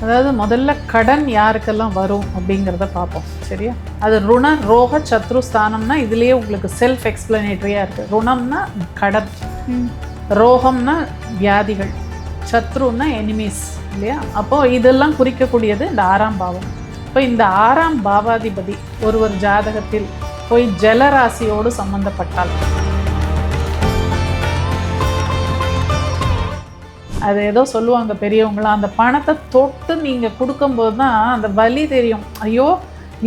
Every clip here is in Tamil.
அதாவது முதல்ல கடன் யாருக்கெல்லாம் வரும் அப்படிங்கிறத பார்ப்போம். சரியா? அது ருண ரோக சத்ரு ஸ்தானம்னா இதுலேயே உங்களுக்கு செல்ஃப் எக்ஸ்பிளனேட்டரியாக இருக்குது. ருணம்னா கடன், ரோகம்னா வியாதிகள், சத்ருன்னா எனிமீஸ் இல்லையா? அப்போது இதெல்லாம் குறிக்கக்கூடியது இந்த 6ஆம் பாவம். இப்போ இந்த 6ஆம் பாவாதிபதி ஒருவர் ஜாதகத்தில் போய் ஜலராசியோடு சம்பந்தப்பட்டால் அது ஏதோ சொல்லுவாங்க பெரியவங்களாம், அந்த பணத்தை தொட்டு நீங்கள் கொடுக்கும்போது தான் அந்த வலி தெரியும். ஐயோ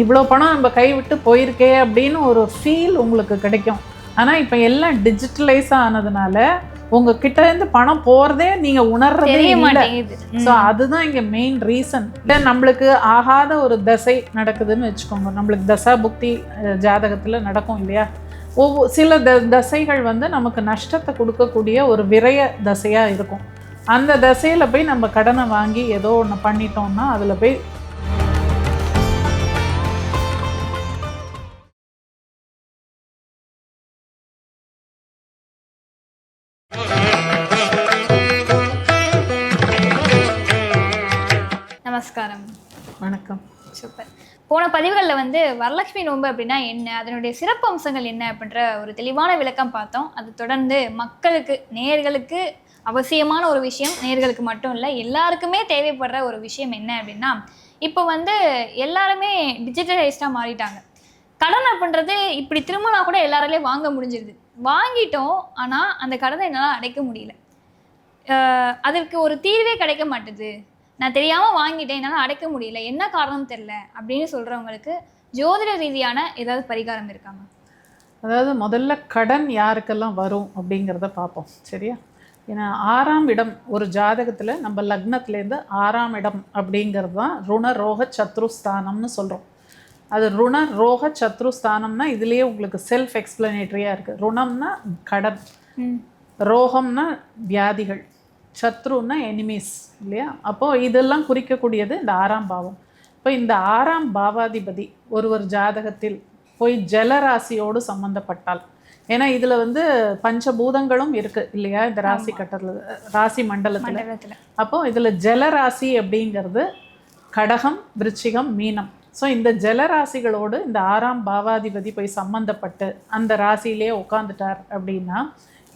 இவ்வளோ பணம் நம்ம கை விட்டு போயிருக்கே அப்படின்னு ஒரு ஃபீல் உங்களுக்கு கிடைக்கும். ஆனால் இப்போ எல்லாம் டிஜிட்டலைஸாக ஆனதுனால உங்ககிட்ட இருந்து பணம் போகிறதே நீங்கள் உணர்றதே இல்லை. ஸோ அதுதான் இங்கே மெயின் ரீசன். இல்லை நம்மளுக்கு ஆகாத ஒரு தசை நடக்குதுன்னு வச்சுக்கோங்க, நம்மளுக்கு தசா புக்தி ஜாதகத்தில் நடக்கும் இல்லையா? சில தசைகள் வந்து நமக்கு நஷ்டத்தை கொடுக்கக்கூடிய ஒரு விரய தசையாக இருக்கும். அந்த தசையில் போய் நம்ம கடனை வாங்கி ஏதோ ஒன்று பண்ணிட்டோம்னா அதில் போய் நமஸ்காரம். வணக்கம். சூப்பர். போன பதிவுகளில் வந்து வரலட்சுமி நோன்பு அப்படின்னா என்ன, அதனுடைய சிறப்பு அம்சங்கள் என்ன அப்படின்ற ஒரு தெளிவான விளக்கம் பார்த்தோம். அது தொடர்ந்து மக்களுக்கு, நேயர்களுக்கு அவசியமான ஒரு விஷயம், நேயர்களுக்கு மட்டும் இல்லை எல்லாருக்குமே தேவைப்படுற ஒரு விஷயம் என்ன அப்படின்னா, இப்போ வந்து எல்லாருமே டிஜிட்டலைஸ்டாக மாறிட்டாங்க. கடன் அப்படின்றது இப்படி திரும்பினா கூட எல்லாராலையும் வாங்க முடிஞ்சிருது. வாங்கிட்டோம், ஆனால் அந்த கடனை என்னால் அடைக்க முடியல, அதற்கு ஒரு தீர்வே கிடைக்க மாட்டுது, நான் தெரியாமல் வாங்கிட்டேன் என்னால் அடைக்க முடியல, என்ன காரணம் தெரில அப்படின்னு சொல்கிறவங்களுக்கு ஜோதிட ரீதியான ஏதாவது பரிகாரம் இருக்காங்க? அதாவது முதல்ல கடன் யாருக்கெல்லாம் வரும் அப்படிங்கிறத பார்ப்போம். சரியா? ஏன்னா 6ஆம் இடம் ஒரு ஜாதகத்தில் நம்ம லக்னத்துலேருந்து 6ஆம் இடம் அப்படிங்கிறது தான் ருண ரோக சத்ருஸ்தானம்னு சொல்கிறோம். அது ருண ரோக சத்ருஸ்தானம்னா இதுலேயே உங்களுக்கு செல்ஃப் எக்ஸ்பிளனேட்டரியாக இருக்குது. ருணம்னா கடன், ரோகம்னா வியாதிகள், சத்ருன்னா எனிமீஸ் இல்லையா? அப்போது இதெல்லாம் குறிக்கக்கூடியது இந்த 6ஆம் பாவம். இப்போ இந்த 6ஆம் பாவாதிபதி ஒருவர் ஜாதகத்தில் போய் ஜலராசியோடு சம்மந்தப்பட்டால், ஏன்னா இதில் வந்து பஞ்சபூதங்களும் இருக்குது இல்லையா இந்த ராசி கட்டத்தில், ராசி மண்டலத்தில். அப்போது இதில் ஜலராசி அப்படிங்கிறது கடகம், விருச்சிகம், மீனம். ஸோ இந்த ஜலராசிகளோடு இந்த 6ஆம் பாவாதிபதி போய் சம்மந்தப்பட்டு அந்த ராசியிலே உட்காந்துட்டார் அப்படின்னா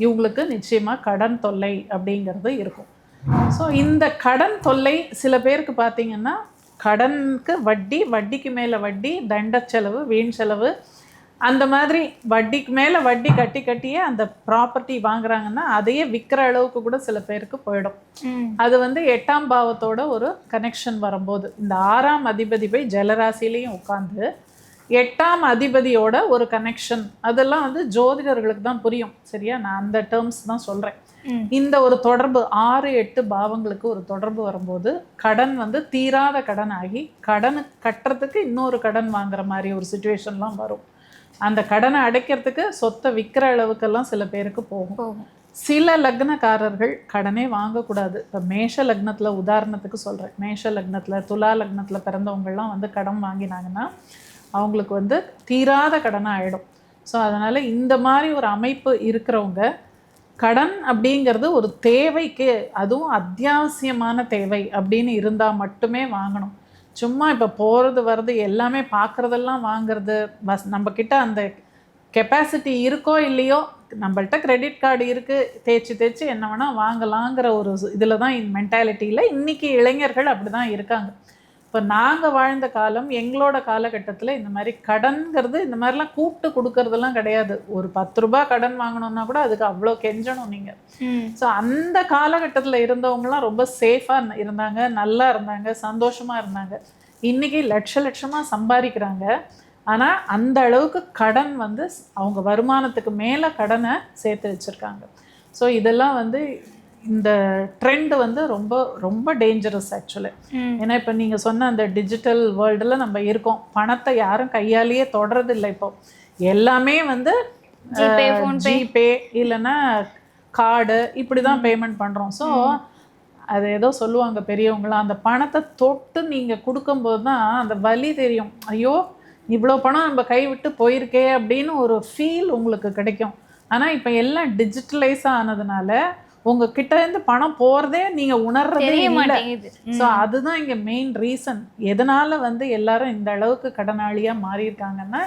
இவங்களுக்கு நிச்சயமாக கடன் தொல்லை அப்படிங்கிறது இருக்கும். ஸோ இந்த கடன் தொல்லை சில பேருக்கு பார்த்திங்கன்னா கடனுக்கு வட்டி, வட்டிக்கு மேலே வட்டி, தண்ட செலவு, வீண் செலவு, அந்த மாதிரி வட்டிக்கு மேலே வட்டி கட்டி கட்டியே அந்த ப்ராப்பர்ட்டி வாங்குறாங்கன்னா அதையே விற்கிற அளவுக்கு கூட சில பேருக்கு போயிடும். அது வந்து 8ஆம் பாவத்தோட ஒரு கனெக்ஷன் வரும்போது இந்த 6ஆம் அதிபதி போய் ஜலராசிலையும் உட்காந்து 8ஆம் அதிபதியோட ஒரு கனெக்ஷன், அதெல்லாம் வந்து ஜோதிடர்களுக்கு தான் புரியும். சரியா? நான் அந்த டேர்ம்ஸ் தான் சொல்கிறேன். இந்த ஒரு தொடர்பு 6, 8 பாவங்களுக்கு ஒரு தொடர்பு வரும்போது கடன் வந்து தீராத கடன் ஆகி கடன் கட்டுறதுக்கு இன்னொரு கடன் வாங்குற மாதிரி ஒரு சுச்சுவேஷன்லாம் வரும். அந்த கடனை அடைக்கிறதுக்கு சொத்தை விற்கிற அளவுக்கெல்லாம் சில பேருக்கு போகும். சில லக்னக்காரர்கள் கடனே வாங்கக்கூடாது. இப்போ மேஷ லக்னத்தில் உதாரணத்துக்கு சொல்கிறேன், மேஷ லக்னத்தில், துலா லக்னத்தில் பிறந்தவங்கள்லாம் வந்து கடன் வாங்கினாங்கன்னா அவங்களுக்கு வந்து தீராத கடனாக ஆகிடும். ஸோ அதனால் இந்த மாதிரி ஒரு அமைப்பு இருக்கிறவங்க கடன் அப்படிங்கிறது ஒரு தேவைக்கு, அதுவும் அத்தியாவசியமான தேவை அப்படின்னு இருந்தால் மட்டுமே வாங்கணும். சும்மா இப்போ போகிறது வர்றது எல்லாமே பார்க்குறதெல்லாம் வாங்கிறது, நம்மக்கிட்ட அந்த கெப்பாசிட்டி இருக்கோ இல்லையோ, நம்மள்ட்ட கிரெடிட் கார்டு இருக்குது, தேய்ச்சி என்ன வேணால் வாங்கலாங்கிற ஒரு இதில் தான் மென்டாலிட்டியில் இன்றைக்கி இளைஞர்கள் அப்படி தான் இருக்காங்க. இப்போ நாங்கள் வாழ்ந்த காலம், எங்களோட காலகட்டத்தில் இந்த மாதிரி கடன்கிறது இந்த மாதிரிலாம் கூப்பிட்டு கொடுக்கறதெல்லாம் கிடையாது. ஒரு 10 ரூபா கடன் வாங்கணுன்னா கூட அதுக்கு அவ்வளோ கெஞ்சணும் நீங்கள். ஸோ அந்த காலகட்டத்தில் இருந்தவங்களாம் ரொம்ப சேஃபாக இருந்தாங்க, நல்லா இருந்தாங்க, சந்தோஷமாக இருந்தாங்க. இன்றைக்கி லட்சமாக சம்பாதிக்கிறாங்க, ஆனால் அந்த அளவுக்கு கடன் வந்து அவங்க வருமானத்துக்கு மேலே கடனை சேர்த்து வச்சுருக்காங்க. ஸோ இதெல்லாம் வந்து இந்த ட்ரெண்ட் வந்து ரொம்ப ரொம்ப டேஞ்சரஸ் ஆக்சுவலி. ஏன்னா இப்போ நீங்கள் சொன்ன அந்த டிஜிட்டல் வேர்ல்டில் நம்ம இருக்கோம், பணத்தை யாரும் கையாலேயே தொடறது இல்லை. இப்போ எல்லாமே வந்து ஜிபே இல்லைன்னா கார்டு இப்படி தான் பேமெண்ட் பண்ணுறோம். ஸோ அது ஏதோ சொல்லுவாங்க பெரியவங்களாம், அந்த பணத்தை தொட்டு நீங்கள் கொடுக்கும்போது தான் அந்த வலி தெரியும். ஐயோ இவ்வளோ பணம் நம்ம கை விட்டு போயிருக்கே அப்படின்னு ஒரு ஃபீல் உங்களுக்கு கிடைக்கும். ஆனால் இப்போ எல்லாம் டிஜிட்டலைஸாக ஆனதுனால உங்ககிட்ட இருந்து பணம் போகிறதே நீங்கள் உணர்றதே தெரிய இல்லை. மாட்டேங்குது. ஸோ அதுதான் இங்கே மெயின் ரீசன். எதனால் வந்து எல்லாரும் இந்த அளவுக்கு கடனாளியாக மாறியிருக்காங்கன்னா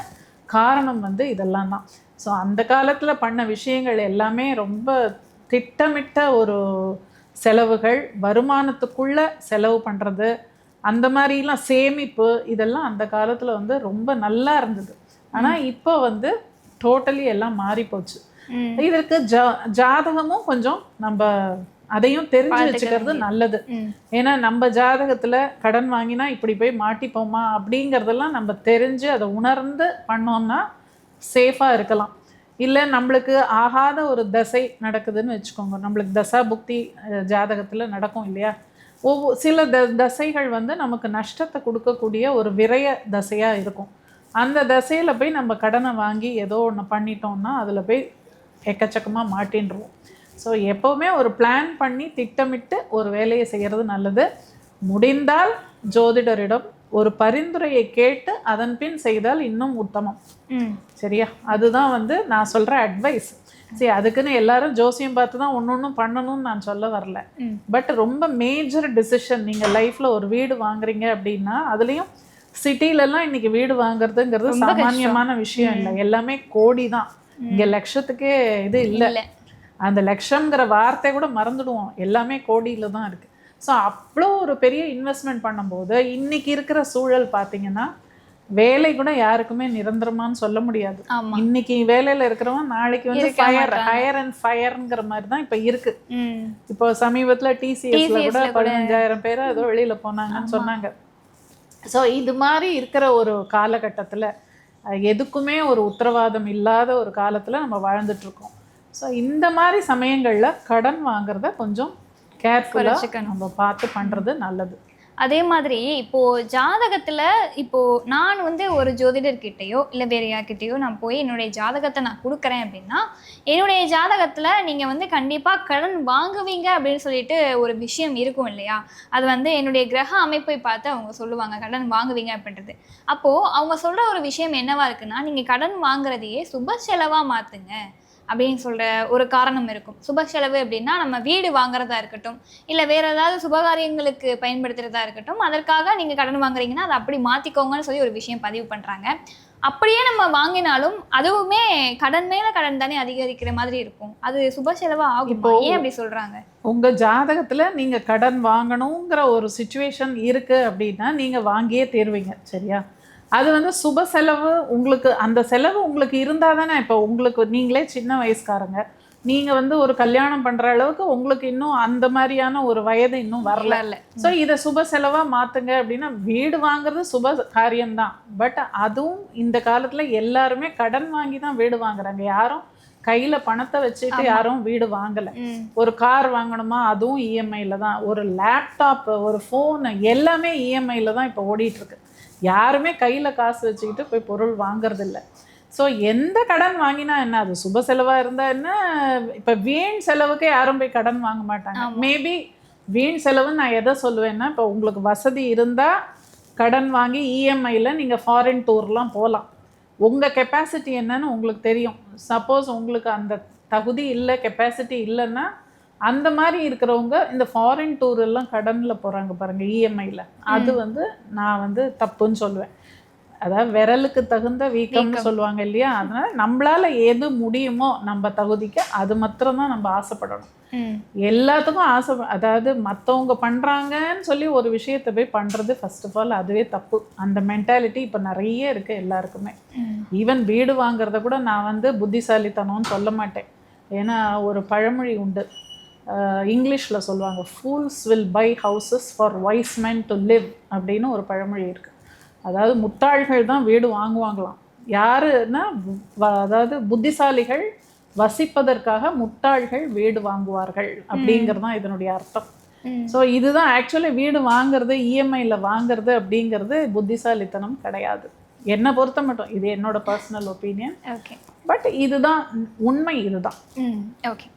காரணம் வந்து இதெல்லாம் தான். ஸோ அந்த காலத்தில் பண்ண விஷயங்கள் எல்லாமே ரொம்ப திட்டமிட்ட ஒரு செலவுகள், வருமானத்துக்குள்ளே செலவு பண்ணுறது, அந்த மாதிரிலாம் சேமிப்பு, இதெல்லாம் அந்த காலத்தில் வந்து ரொம்ப நல்லா இருந்தது. ஆனால் இப்போ வந்து டோட்டலி எல்லாம் மாறி போச்சு. இதற்கு ஜாதகமும் கொஞ்சம் நம்ம அதையும் தெரிஞ்சு வச்சுக்கிறது நல்லது. ஏன்னா நம்ம ஜாதகத்தில் கடன் வாங்கினா இப்படி போய் மாட்டிப்போமா அப்படிங்கிறதெல்லாம் நம்ம தெரிஞ்சு அதை உணர்ந்து பண்ணோம்னா சேஃபாக இருக்கலாம். இல்லை நம்மளுக்கு ஆகாத ஒரு தசை நடக்குதுன்னு வச்சுக்கோங்க, நம்மளுக்கு தசா புக்தி ஜாதகத்தில் நடக்கும் இல்லையா, சில தசைகள் வந்து நமக்கு நஷ்டத்தை கொடுக்கக்கூடிய ஒரு விரய தசையாக இருக்கும். அந்த தசையில் போய் நம்ம கடனை வாங்கி ஏதோ ஒன்று பண்ணிட்டோம்னா அதில் போய் எக்கச்சக்கமாக மாட்டின்றுவோம். ஸோ எப்போவுமே ஒரு பிளான் பண்ணி திட்டமிட்டு ஒரு வேலையை செய்கிறது நல்லது. முடிந்தால் ஜோதிடரிடம் ஒரு பரிந்துரையை கேட்டு அதன் பின் செய்தால் இன்னும் உத்தமம். சரியா? அதுதான் வந்து நான் சொல்கிற அட்வைஸ். சரி, அதுக்குன்னு எல்லாரும் ஜோசியம் பார்த்து தான் ஒன்று ஒன்றும் பண்ணணும்னு நான் சொல்ல வரல. பட் ரொம்ப மேஜர் டிசிஷன், நீங்கள் லைஃப்பில் ஒரு வீடு வாங்குறீங்க அப்படின்னா, அதுலேயும் சிட்டிலெல்லாம் இன்றைக்கி வீடு வாங்குறதுங்கிறது சாமானியமான விஷயம் இல்லை. எல்லாமே கோடி தான். இங்கே லட்சத்துக்கே இது இல்லை. அந்த லட்சம்ங்கிற வார்த்தை கூட மறந்துடுவோம். எல்லாமே கோடியில் தான் இருக்குது. ஸோ அவ்வளோ ஒரு பெரிய இன்வெஸ்ட்மெண்ட் பண்ணும்போது இன்றைக்கி இருக்கிற சூழல் பார்த்தீங்கன்னா வேலை கூட யாருக்குமே நிரந்தரமானு சொல்ல முடியாது. இன்னைக்கு வேலையில் இருக்கிறவன் நாளைக்கு வந்து ஹையர் அண்ட் ஃபயர்ங்கிற மாதிரி தான் இப்போ இருக்கு. இப்போ சமீபத்தில் டிசிஎஸ்ல கூட 15,000 பேர் ஏதோ வெளியில் போனாங்கன்னு சொன்னாங்க. ஸோ இது மாதிரி இருக்கிற ஒரு காலகட்டத்தில் எதுக்குமே ஒரு உத்தரவாதம் இல்லாத ஒரு காலத்தில் நம்ம வாழ்ந்துட்டுருக்கோம். ஸோ இந்த மாதிரி சமயங்களில் கடன் வாங்குறத கொஞ்சம் கேர்ஃபுல்லாக நம்ம பார்த்து பண்ணுறது நல்லது. அதே மாதிரி இப்போது ஜாதகத்தில் இப்போது நான் வந்து ஒரு ஜோதிடர்கிட்டையோ இல்லை வேறு யார்கிட்டையோ நான் போய் என்னுடைய ஜாதகத்தை நான் கொடுக்குறேன் அப்படின்னா, என்னுடைய ஜாதகத்தில் நீங்கள் வந்து கண்டிப்பாக கடன் வாங்குவீங்க அப்படின்னு சொல்லிட்டு ஒரு விஷயம் இருக்கும் இல்லையா? அது வந்து என்னுடைய கிரக அமைப்பை பார்த்து அவங்க சொல்லுவாங்க கடன் வாங்குவீங்க அப்படின்றது. அப்போது அவங்க சொல்கிற ஒரு விஷயம் என்னவா இருக்குன்னா, நீங்கள் கடன் வாங்குறதையே சுப செலவாக மாற்றுங்க அப்படின்னு சொல்கிற ஒரு காரணம் இருக்கும். சுப செலவு அப்படின்னா நம்ம வீடு வாங்குறதா இருக்கட்டும், இல்லை வேறு ஏதாவது சுபகாரியங்களுக்கு பயன்படுத்துகிறதா இருக்கட்டும், அதற்காக நீங்கள் கடன் வாங்குறீங்கன்னா அதை அப்படி மாற்றிக்கோங்கன்னு சொல்லி ஒரு விஷயம் பதிவு பண்ணுறாங்க. அப்படியே நம்ம வாங்கினாலும் அதுவுமே கடன் மேலே கடன் தானே அதிகரிக்கிற மாதிரி இருக்கும். அது சுப செலவாக ஆகும். ஏன் அப்படி சொல்கிறாங்க? உங்கள் ஜாதகத்தில் நீங்கள் கடன் வாங்கணுங்கிற ஒரு சிச்சுவேஷன் இருக்குது அப்படின்னா நீங்கள் வாங்கியே தீர்வீங்க. சரியா? அது வந்து சுப செலவு. உங்களுக்கு அந்த செலவு உங்களுக்கு இருந்தால் தானே. இப்போ உங்களுக்கு நீங்களே சின்ன வயசுக்காரங்க, நீங்கள் வந்து ஒரு கல்யாணம் பண்ணுற அளவுக்கு உங்களுக்கு இன்னும் அந்த மாதிரியான ஒரு வயது இன்னும் வரல. ஸோ இதை சுப செலவாக மாற்றுங்க அப்படின்னா, வீடு வாங்குறது சுப காரியம்தான். பட் அதுவும் இந்த காலத்தில் எல்லாருமே கடன் வாங்கி தான் வீடு வாங்குறாங்க. யாரும் கையில் பணத்தை வச்சுட்டு யாரும் வீடு வாங்கலை. ஒரு கார் வாங்கணுமா, அதுவும் இஎம்ஐயில் தான். ஒரு லேப்டாப்பு, ஒரு ஃபோனு, எல்லாமே இஎம்ஐயில் தான் இப்போ ஓடிட்டுருக்கு. யாருமே கையில் காசு வச்சுக்கிட்டு போய் பொருள் வாங்குறதில்ல. ஸோ எந்த கடன் வாங்கினா என்ன, அது சுப செலவாக இருந்தால் என்ன. இப்போ வீண் செலவுக்கு யாரும் போய் கடன் வாங்க மாட்டாங்க. மேபி வீண் செலவுன்னு நான் எதை சொல்லுவேன்னா, இப்போ உங்களுக்கு வசதி இருந்தால் கடன் வாங்கி இஎம்ஐயில் நீங்கள் ஃபாரின் டூர்லாம் போகலாம். உங்கள் கெப்பாசிட்டி என்னன்னு உங்களுக்கு தெரியும். சப்போஸ் உங்களுக்கு அந்த தகுதி இல்லை, கெப்பாசிட்டி இல்லைன்னா, அந்த மாதிரி இருக்கிறவங்க இந்த ஃபாரின் டூர் எல்லாம் கடனில் போகிறாங்க பாருங்கள், இஎம்ஐயில். அது வந்து நான் வந்து தப்புன்னு சொல்லுவேன். அதாவது விரலுக்கு தகுந்த வீக்கம்னு சொல்லுவாங்க இல்லையா? அதனால் நம்மளால் எது முடியுமோ நம்ம தகுதிக்கு அது மாத்திரம்தான் நம்ம ஆசைப்படணும். எல்லாத்துக்கும் அதாவது மற்றவங்க பண்ணுறாங்கன்னு சொல்லி ஒரு விஷயத்தை போய் பண்ணுறது ஃபர்ஸ்ட் ஆஃப் ஆல் அதுவே தப்பு. அந்த மென்டாலிட்டி இப்போ நிறைய இருக்குது எல்லாருக்குமே. ஈவன் வீடு வாங்குறத கூட நான் வந்து புத்திசாலித்தனம்னு சொல்ல மாட்டேன். ஏன்னா ஒரு பழமொழி உண்டு, இங்கிலீஷில் சொல்லுவாங்க, fools will buy houses for wise men to live அப்படின்னு ஒரு பழமொழி இருக்குது. அதாவது முட்டாள்கள் தான் வீடு வாங்குவாங்களாம். யாருன்னா அதாவது புத்திசாலிகள் வசிப்பதற்காக முட்டாள்கள் வீடு வாங்குவார்கள் அப்படிங்கிறது தான் இதனுடைய அர்த்தம். ஸோ இதுதான் ஆக்சுவலி வீடு வாங்குறது, இஎம்ஐயில் வாங்குறது அப்படிங்கிறது புத்திசாலித்தனம் கிடையாது என்னை பொறுத்த மட்டும். இது என்னோட பர்சனல் ஒப்பீனியன். ஓகே, பட் இதுதான் உண்மை. இதுதான் ஓகே.